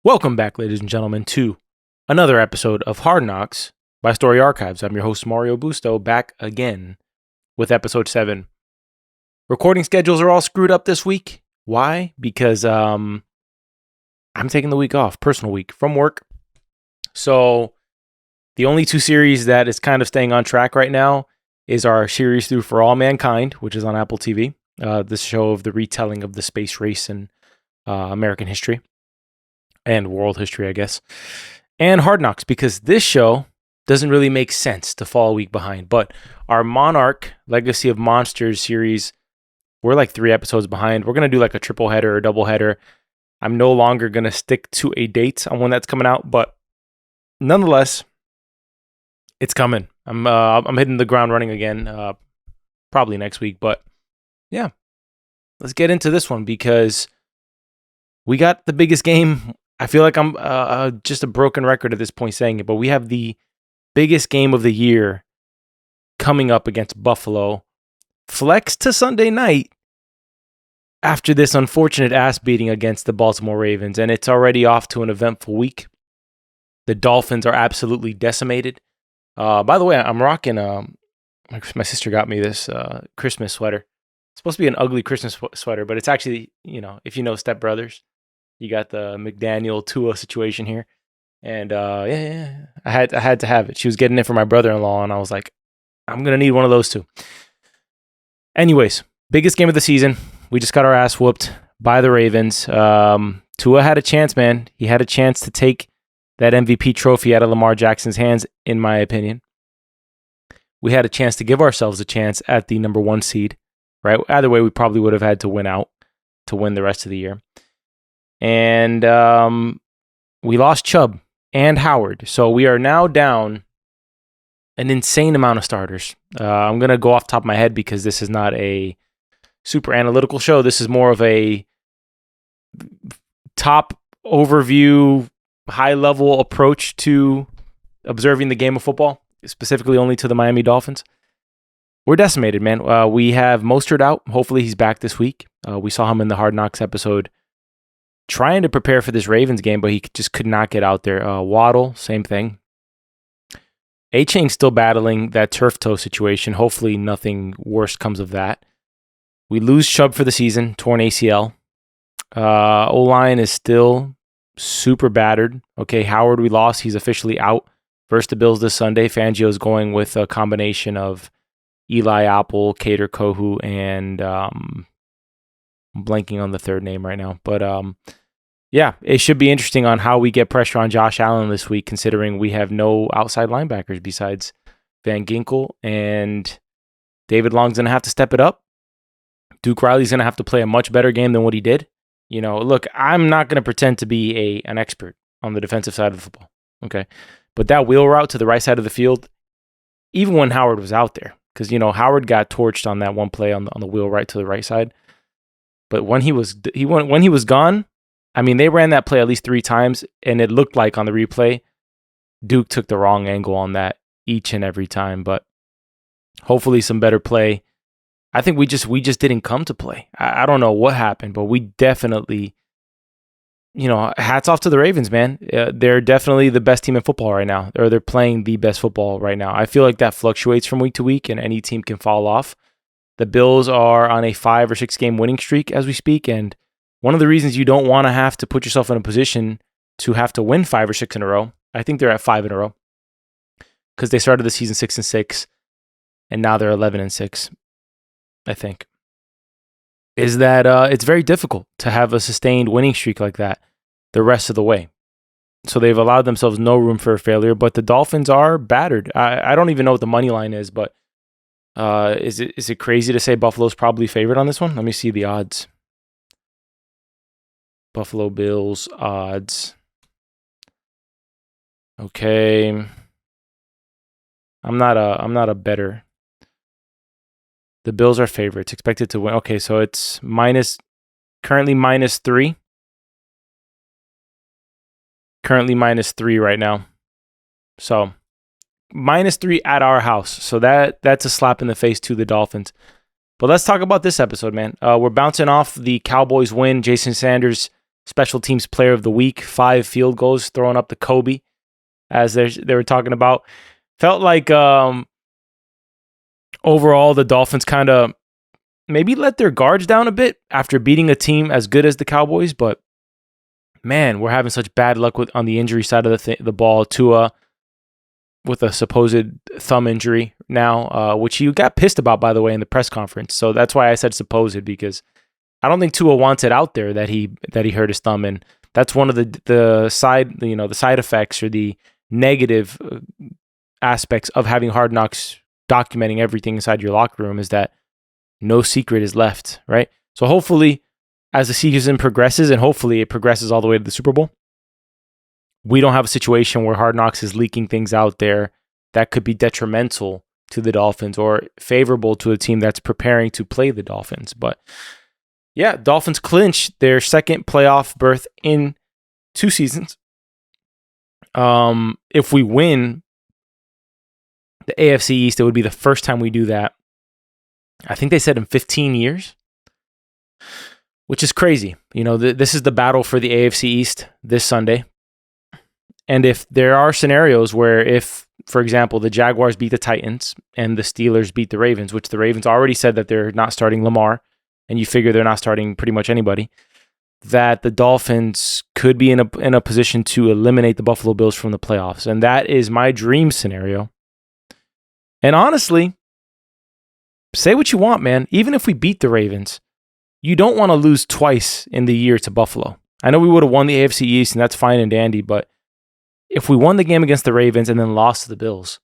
Welcome back, ladies and gentlemen, to another episode of Hard Knocks by Story Archives. I'm your host, Mario Busto, back again with episode 7. Recording schedules are all screwed up this week. Why? Because I'm taking the week off, personal week from work. So the only two series that is kind of staying on track right now is our series through For All Mankind, which is on Apple TV. This show of the retelling of the space race in American history. And world history, I guess. And Hard Knocks, because this show doesn't really make sense to fall a week behind. But our Monarch Legacy of Monsters series, we're like 3 episodes behind. We're going to do like a triple header or double header. I'm no longer going to stick to a date on when that's coming out. But nonetheless, it's coming. I'm hitting the ground running again, probably next week. But yeah, let's get into this one because we got the biggest game. I feel like I'm just a broken record at this point saying it, but we have the biggest game of the year coming up against Buffalo. Flex to Sunday night after this unfortunate ass beating against the Baltimore Ravens, and it's already off to an eventful week. The Dolphins are absolutely decimated. By the way, I'm rocking, my sister got me this Christmas sweater. It's supposed to be an ugly Christmas sweater, but it's actually, if you know Step Brothers, you got the McDaniel Tua situation here. And I had to have it. She was getting it for my brother-in-law, and I was like, I'm going to need one of those too. Anyways, biggest game of the season. We just got our ass whooped by the Ravens. Tua had a chance, man. He had a chance to take that MVP trophy out of Lamar Jackson's hands, in my opinion. We had a chance to give ourselves a chance at the number 1 seed, right? Either way, we probably would have had to win out to win the rest of the year. And we lost Chubb and Howard. So we are now down an insane amount of starters. I'm going to go off the top of my head because this is not a super analytical show. This is more of a top overview, high-level approach to observing the game of football, specifically only to the Miami Dolphins. We're decimated, man. We have Mostert out. Hopefully he's back this week. We saw him in the Hard Knocks episode trying to prepare for this Ravens game, but he just could not get out there. Waddle, same thing. A-Chain's still battling that turf toe situation. Hopefully nothing worse comes of that. We lose Chubb for the season, torn ACL. O-line is still super battered. Okay, Howard we lost. He's officially out. Versus the Bills this Sunday. Fangio's going with a combination of Eli Apple, Kader Kohu, and I'm blanking on the third name right now. But yeah, it should be interesting on how we get pressure on Josh Allen this week, considering we have no outside linebackers besides Van Ginkel, and David Long's going to have to step it up. Duke Riley's going to have to play a much better game than what he did. Look, I'm not going to pretend to be an expert on the defensive side of the football, okay? But that wheel route to the right side of the field, even when Howard was out there, because, Howard got torched on that one play on the wheel right to the right side. But when he was gone, I mean, they ran that play at least 3 times, and it looked like on the replay, Duke took the wrong angle on that each and every time. But hopefully some better play. I think we just didn't come to play. I don't know what happened, but we definitely, hats off to the Ravens, man. They're definitely the best team in football right now, or they're playing the best football right now. I feel like that fluctuates from week to week, and any team can fall off. The Bills are on a 5 or 6 game winning streak as we speak, and one of the reasons you don't want to have to put yourself in a position to have to win 5 or 6 in a row, I think they're at 5 in a row, because they started the season 6-6, and now they're 11-6, I think, is that it's very difficult to have a sustained winning streak like that the rest of the way. So they've allowed themselves no room for failure, but the Dolphins are battered. I don't even know what the money line is, but is it crazy to say Buffalo's probably favored on this one? Let me see the odds. Buffalo Bills odds. Okay. I'm not a bettor. The Bills are favorites, expected to win. Okay, so it's currently -3. Currently -3 right now. So -3 at our house. So that's a slap in the face to the Dolphins. But let's talk about this episode, man. We're bouncing off the Cowboys win. Jason Sanders Special Teams Player of the Week, 5 field goals, throwing up the Kobe, as they were talking about. Felt like overall the Dolphins kind of maybe let their guards down a bit after beating a team as good as the Cowboys, but man, we're having such bad luck on the injury side of the ball. Tua with a supposed thumb injury now, which you got pissed about, by the way, in the press conference. So that's why I said supposed, because I don't think Tua wants it out there that he hurt his thumb, and that's one of the side effects or the negative aspects of having Hard Knocks documenting everything inside your locker room, is that no secret is left, right? So hopefully, as the season progresses, and hopefully it progresses all the way to the Super Bowl, we don't have a situation where Hard Knocks is leaking things out there that could be detrimental to the Dolphins or favorable to a team that's preparing to play the Dolphins. But yeah, Dolphins clinch their second playoff berth in 2 seasons. If we win the AFC East, it would be the first time we do that. I think they said in 15 years, which is crazy. This is the battle for the AFC East this Sunday. And if there are scenarios where if, for example, the Jaguars beat the Titans and the Steelers beat the Ravens, which the Ravens already said that they're not starting Lamar, and you figure they're not starting pretty much anybody, that the Dolphins could be in a position to eliminate the Buffalo Bills from the playoffs. And that is my dream scenario. And honestly, say what you want, man. Even if we beat the Ravens, you don't want to lose twice in the year to Buffalo. I know we would have won the AFC East, and that's fine and dandy, but if we won the game against the Ravens and then lost to the Bills,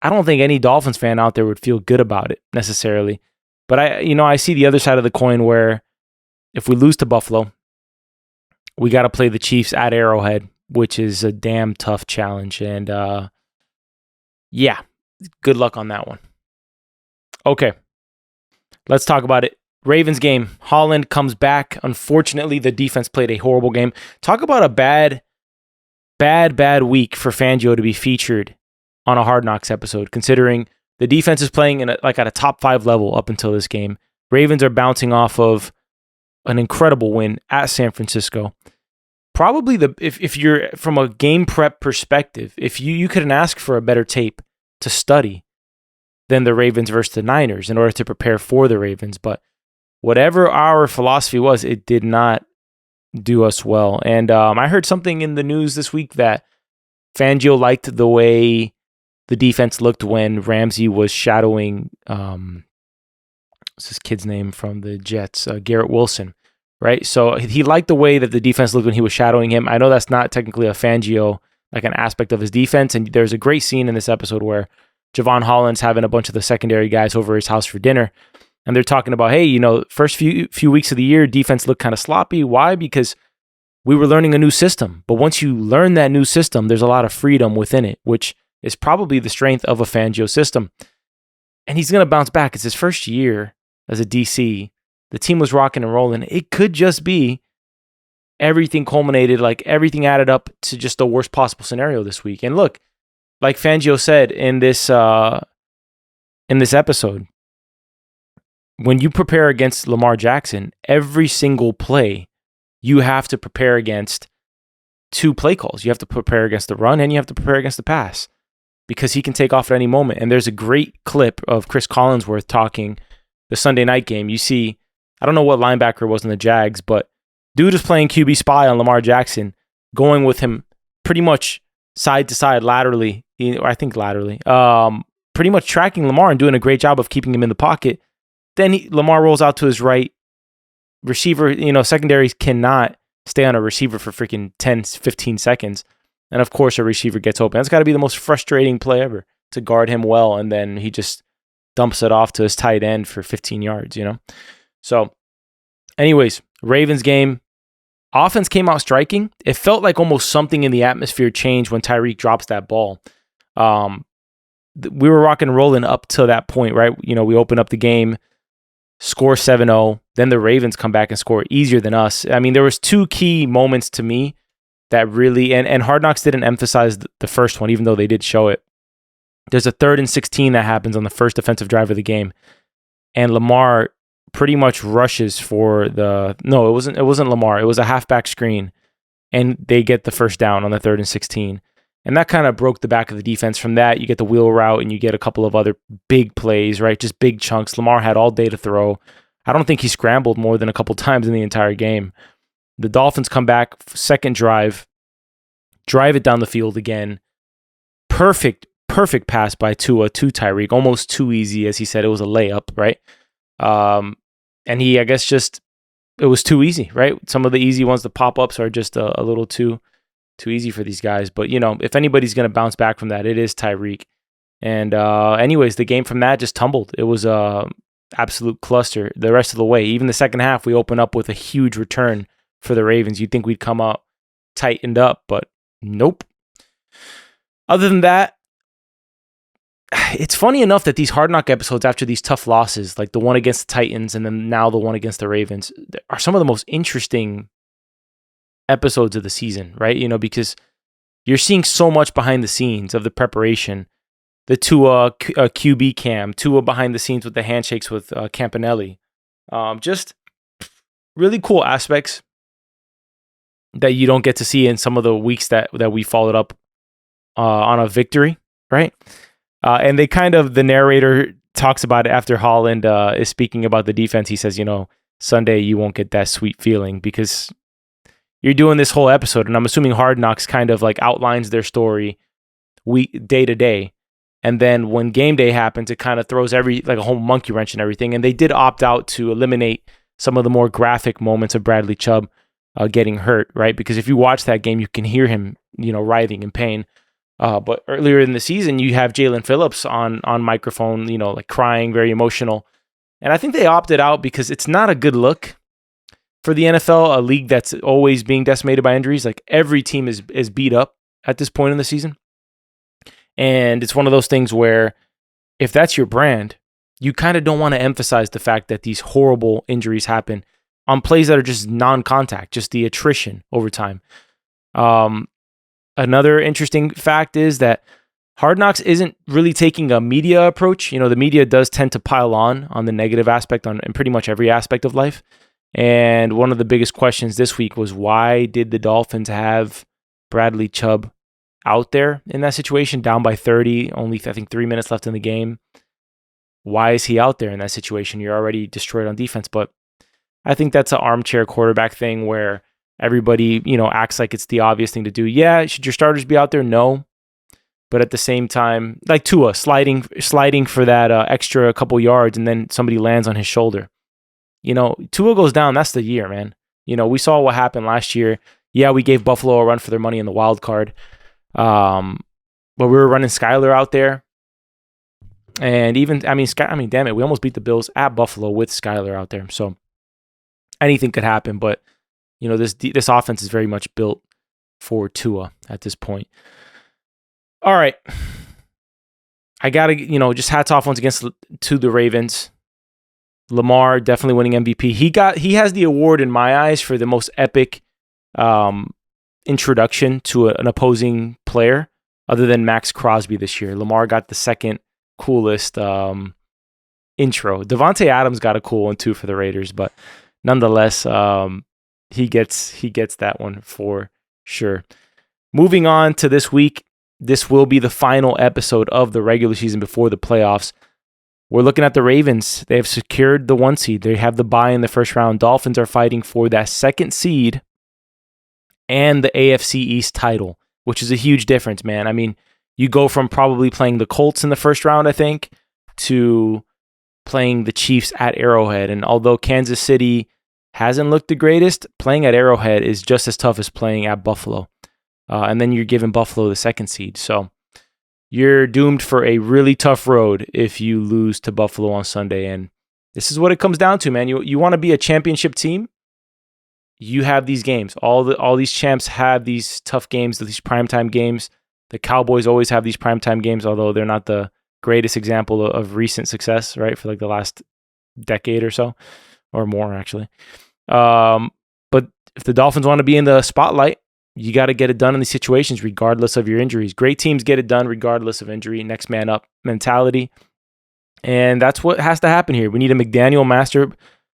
I don't think any Dolphins fan out there would feel good about it necessarily. But I see the other side of the coin where if we lose to Buffalo, we got to play the Chiefs at Arrowhead, which is a damn tough challenge. And yeah, good luck on that one. Okay, let's talk about it. Ravens game. Holland comes back. Unfortunately, the defense played a horrible game. Talk about a bad week for Fangio to be featured on a Hard Knocks episode, considering the defense is playing at a top 5 level up until this game. Ravens are bouncing off of an incredible win at San Francisco. Probably if you're from a game prep perspective, if you couldn't ask for a better tape to study than the Ravens versus the Niners in order to prepare for the Ravens. But whatever our philosophy was, it did not do us well. And I heard something in the news this week that Fangio liked the way the defense looked when Ramsey was shadowing, what's his kid's name from the Jets, Garrett Wilson, right? So he liked the way that the defense looked when he was shadowing him. I know that's not technically a Fangio, like an aspect of his defense. And there's a great scene in this episode where Javon Holland's having a bunch of the secondary guys over his house for dinner. And they're talking about, hey, first few weeks of the year, defense looked kind of sloppy. Why? Because we were learning a new system. But once you learn that new system, there's a lot of freedom within it, which is probably the strength of a Fangio system. And he's going to bounce back. It's his first year as a DC. The team was rocking and rolling. It could just be everything culminated, like everything added up to just the worst possible scenario this week. And look, like Fangio said in this episode, when you prepare against Lamar Jackson, every single play, you have to prepare against 2 play calls. You have to prepare against the run and you have to prepare against the pass because he can take off at any moment. And there's a great clip of Chris Collinsworth talking the Sunday night game. You see, I don't know what linebacker was in the Jags, but dude is playing QB spy on Lamar Jackson, going with him pretty much side to side laterally, I think laterally, pretty much tracking Lamar and doing a great job of keeping him in the pocket. Then Lamar rolls out to his right. Receiver, secondaries cannot stay on a receiver for freaking 10, 15 seconds. And of course, a receiver gets open. That's got to be the most frustrating play ever, to guard him well. And then he just dumps it off to his tight end for 15 yards, So anyways, Ravens game. Offense came out striking. It felt like almost something in the atmosphere changed when Tyreek drops that ball. We were rocking and rolling up to that point, right? We open up the game, score 7-0. Then the Ravens come back and score easier than us. I mean, there was 2 key moments to me that really, and Hard Knocks didn't emphasize the first one, even though they did show it. There's a 3rd and 16 that happens on the first defensive drive of the game. And Lamar pretty much rushes for no, it wasn't Lamar. It was a halfback screen, and they get the first down on the 3rd and 16. And that kind of broke the back of the defense. From that, you get the wheel route and you get a couple of other big plays, right? Just big chunks. Lamar had all day to throw. I don't think he scrambled more than a couple times in the entire game. The Dolphins come back, second drive it down the field again. Perfect pass by Tua to Tyreek. Almost too easy, as he said. It was a layup, right? And he, I guess, it was too easy, right? Some of the easy ones, the pop-ups are just a little too easy for these guys. But, if anybody's going to bounce back from that, it is Tyreek. And anyways, the game from that just tumbled. It was a absolute cluster the rest of the way. Even the second half, we open up with a huge return for the Ravens. You'd think we'd come out tightened up, but nope. Other than that, it's funny enough that these Hard Knock episodes after these tough losses, like the one against the Titans and then now the one against the Ravens, are some of the most interesting episodes of the season, right? Because you're seeing so much behind the scenes of the preparation. The Tua QB cam, Tua behind the scenes with the handshakes with Campanelli. Just really cool aspects that you don't get to see in some of the weeks that we followed up on a victory, right? And the narrator talks about it after Holland is speaking about the defense. He says, Sunday you won't get that sweet feeling because you're doing this whole episode, and I'm assuming Hard Knocks kind of like outlines their story day to day. And then when game day happens, it kind of throws like a whole monkey wrench and everything. And they did opt out to eliminate some of the more graphic moments of Bradley Chubb getting hurt, right? Because if you watch that game, you can hear him, writhing in pain. But earlier in the season, you have Jalen Phillips on microphone, like crying, very emotional. And I think they opted out because it's not a good look for the NFL, a league that's always being decimated by injuries. Like every team is beat up at this point in the season. And it's one of those things where if that's your brand, you kind of don't want to emphasize the fact that these horrible injuries happen on plays that are just non-contact, just the attrition over time. Another interesting fact is that Hard Knocks isn't really taking a media approach. The media does tend to pile on the negative aspect in pretty much every aspect of life. And one of the biggest questions this week was, why did the Dolphins have Bradley Chubb out there in that situation, down by 30, only I think 3 minutes left in the game? Why is he out there in that situation? You're already destroyed on defense. But I think that's an armchair quarterback thing where everybody, acts like it's the obvious thing to do. Yeah, should your starters be out there? No. But at the same time, like Tua sliding for that extra couple yards and then somebody lands on his shoulder. Tua goes down, that's the year, man. We saw what happened last year. Yeah, we gave Buffalo a run for their money in the wild card. But we were running Skyler out there. And even, damn it, we almost beat the Bills at Buffalo with Skyler out there. So anything could happen, but this offense is very much built for Tua at this point. All right. I got to, just hats off once again to the Ravens. Lamar definitely winning MVP. He has the award in my eyes for the most epic introduction to an opposing player other than Max Crosby this year. Lamar got the second coolest intro. Devontae Adams got a cool one too for the Raiders, but nonetheless, he gets that one for sure. Moving on to this week, this will be the final episode of the regular season before the playoffs. We're looking at the Ravens. They have secured the 1 seed. They have the bye in the first round. Dolphins are fighting for that 2nd seed and the AFC East title, which is a huge difference, man. You go from probably playing the Colts in the first round, I think, to playing the Chiefs at Arrowhead. And although Kansas City hasn't looked the greatest, playing at Arrowhead is just as tough as playing at Buffalo. And then you're giving Buffalo the 2nd seed. So you're doomed for a really tough road if you lose to Buffalo on Sunday. And this is what it comes down to, man. You want to be a championship team, you have these games. All these champs have these tough games, these primetime games. The Cowboys always have these primetime games, although they're not the greatest example of recent success, right? For like the last decade or so, or more actually. But if the Dolphins want to be in the spotlight, you got to get it done in these situations, regardless of your injuries. Great teams get it done regardless of injury. Next man up mentality. And that's what has to happen here. We need a McDaniel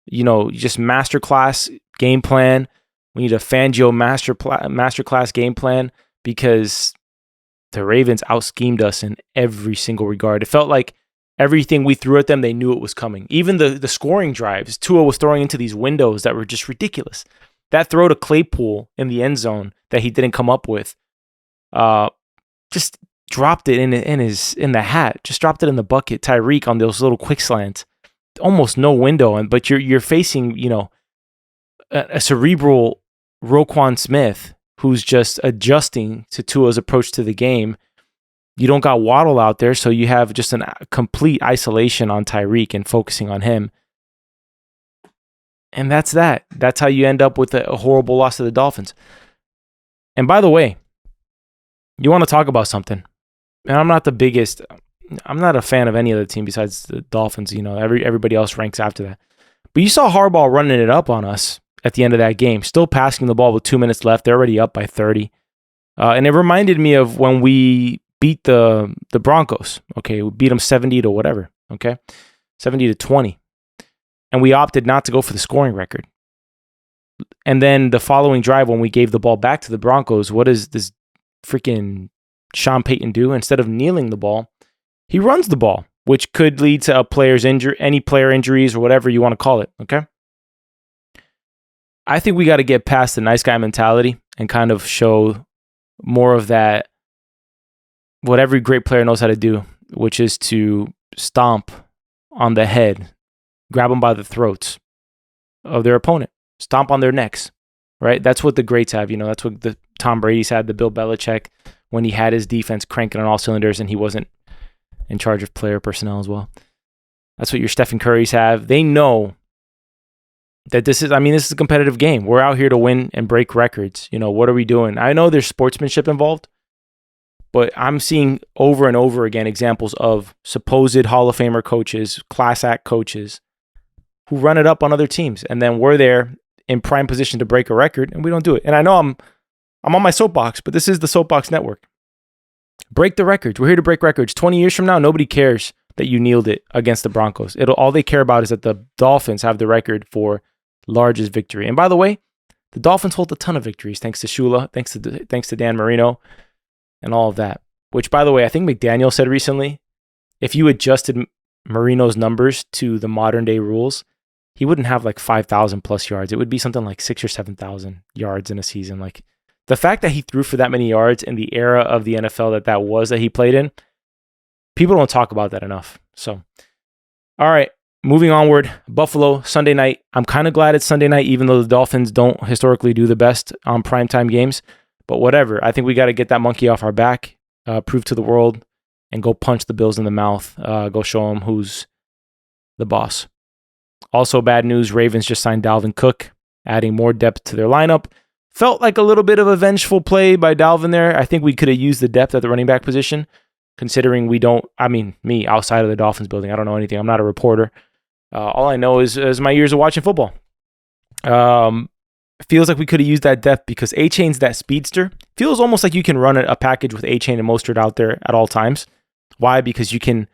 just masterclass game plan. We need a Fangio masterclass game plan because the Ravens out-schemed us in every single regard. It felt like everything we threw at them, they knew it was coming. Even the scoring drives, Tua was throwing into these windows that were just ridiculous. That throw to Claypool in the end zone that he didn't come up with, just dropped it in the hat. Just dropped it in the bucket. Tyreek on those little quick slants, almost no window. But you're facing a cerebral Roquan Smith who's just adjusting to Tua's approach to the game. You don't got Waddle out there, so you have just a complete isolation on Tyreek and focusing on him. And that's that. That's how you end up with a horrible loss to the Dolphins. And by the way, you want to talk about something. And I'm not a fan of any other team besides the Dolphins. Everybody else ranks after that. But you saw Harbaugh running it up on us at the end of that game, still passing the ball with 2 minutes left. They're already up by 30. And it reminded me of when we beat the Broncos. Okay, we beat them 70 to whatever. Okay, 70 to 20. And we opted not to go for the scoring record. And then the following drive, when we gave the ball back to the Broncos, what does this freaking Sean Payton do? Instead of kneeling the ball, he runs the ball, which could lead to a player's injury, any player injuries or whatever you want to call it. Okay. I think we got to get past the nice guy mentality and kind of show more of that, what every great player knows how to do, which is to stomp on the head, grab them by the throats of their opponent, stomp on their necks, right? That's what the greats have. That's what the Tom Brady's had, the Bill Belichick, when he had his defense cranking on all cylinders and he wasn't in charge of player personnel as well. That's what your Stephen Currys have. They know that this is a competitive game. We're out here to win and break records. What are we doing? I know there's sportsmanship involved, but I'm seeing over and over again examples of supposed Hall of Famer coaches, class act coaches, who run it up on other teams. And then we're there in prime position to break a record, and we don't do it. And I know I'm on my soapbox, but this is the Soapbox Network. Break the records. We're here to break records. 20 years from now, nobody cares that you kneeled it against the Broncos. All they care about is that the Dolphins have the record for largest victory. And by the way, the Dolphins hold a ton of victories thanks to Shula, thanks to Dan Marino, and all of that. Which, by the way, I think McDaniel said recently, if you adjusted Marino's numbers to the modern day rules, he wouldn't have like 5,000 plus yards. It would be something like 6,000 or 7,000 yards in a season. Like the fact that he threw for that many yards in the era of the NFL that he played in, people don't talk about that enough. So, all right. Moving onward, Buffalo, Sunday night. I'm kind of glad it's Sunday night, even though the Dolphins don't historically do the best on primetime games. But whatever. I think we got to get that monkey off our back, prove to the world, and go punch the Bills in the mouth. Go show them who's the boss. Also, bad news, Ravens just signed Dalvin Cook, adding more depth to their lineup. Felt like a little bit of a vengeful play by Dalvin there. I think we could have used the depth at the running back position, considering me, outside of the Dolphins building, I don't know anything. I'm not a reporter. All I know is my years of watching football. Feels like we could have used that depth because A-Chain's that speedster. Feels almost like you can run a package with A-Chain and Mostert out there at all times. Why? Because you can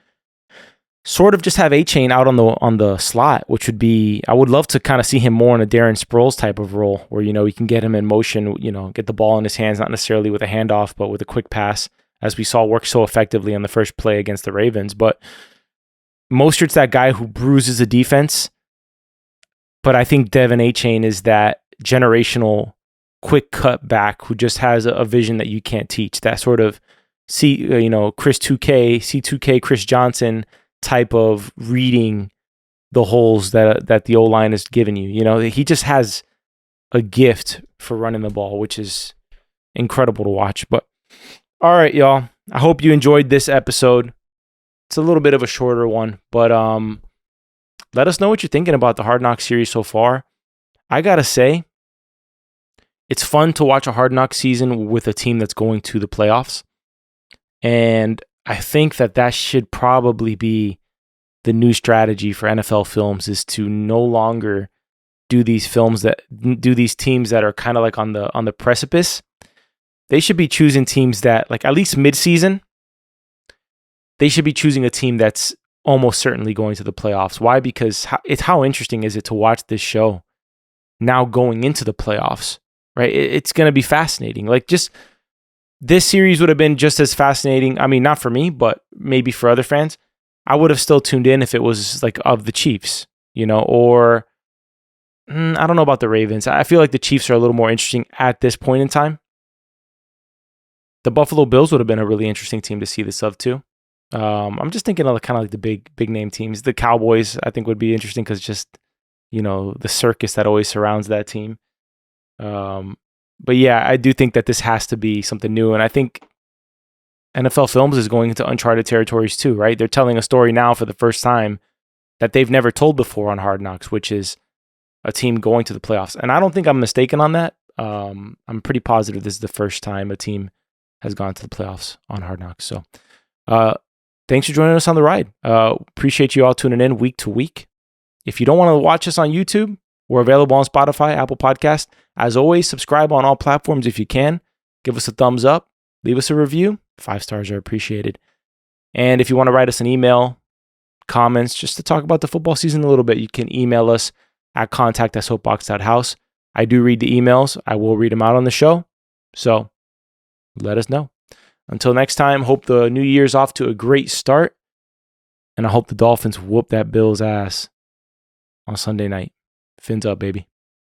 sort of just have A-Chain out on the slot, which would be, I would love to kind of see him more in a Darren Sproles type of role where, we can get him in motion, get the ball in his hands, not necessarily with a handoff, but with a quick pass, as we saw work so effectively on the first play against the Ravens. But Mostert's that guy who bruises a defense, but I think Devin A-Chain is that generational quick cut back who just has a vision that you can't teach. That sort of Chris 2K, C2K, Chris Johnson type of reading the holes that the O-line has given you. He just has a gift for running the ball, which is incredible to watch. But all right, y'all. I hope you enjoyed this episode. It's a little bit of a shorter one, but let us know what you're thinking about the Hard Knocks series so far. I gotta say, it's fun to watch a Hard Knocks season with a team that's going to the playoffs. And I think that should probably be the new strategy for NFL Films, is to no longer do these teams that are kind of like on the precipice. They should be choosing teams that, like, at least mid-season, they should be choosing a team that's almost certainly going to the playoffs. Why? Because how interesting is it to watch this show now going into the playoffs, right? It's going to be fascinating. Like, just this series would have been just as fascinating. I mean, not for me, but maybe for other fans. I would have still tuned in if it was like of the Chiefs, or I don't know about the Ravens. I feel like the Chiefs are a little more interesting at this point in time. The Buffalo Bills would have been a really interesting team to see this of too. I'm just thinking of kind of like the big name teams. The Cowboys, I think, would be interesting because just, the circus that always surrounds that team. But yeah, I do think that this has to be something new. And I think NFL Films is going into uncharted territories too, right? They're telling a story now for the first time that they've never told before on Hard Knocks, which is a team going to the playoffs. And I don't think I'm mistaken on that. I'm pretty positive this is the first time a team has gone to the playoffs on Hard Knocks. So thanks for joining us on the ride. Appreciate you all tuning in week to week. If you don't want to watch us on YouTube, we're available on Spotify, Apple Podcast. As always, subscribe on all platforms if you can. Give us a thumbs up. Leave us a review. 5 stars are appreciated. And if you want to write us an email, comments, just to talk about the football season a little bit, you can email us at contact@soapbox.house. I do read the emails. I will read them out on the show. So let us know. Until next time, hope the new year's off to a great start. And I hope the Dolphins whoop that Bills ass on Sunday night. Fins up, baby.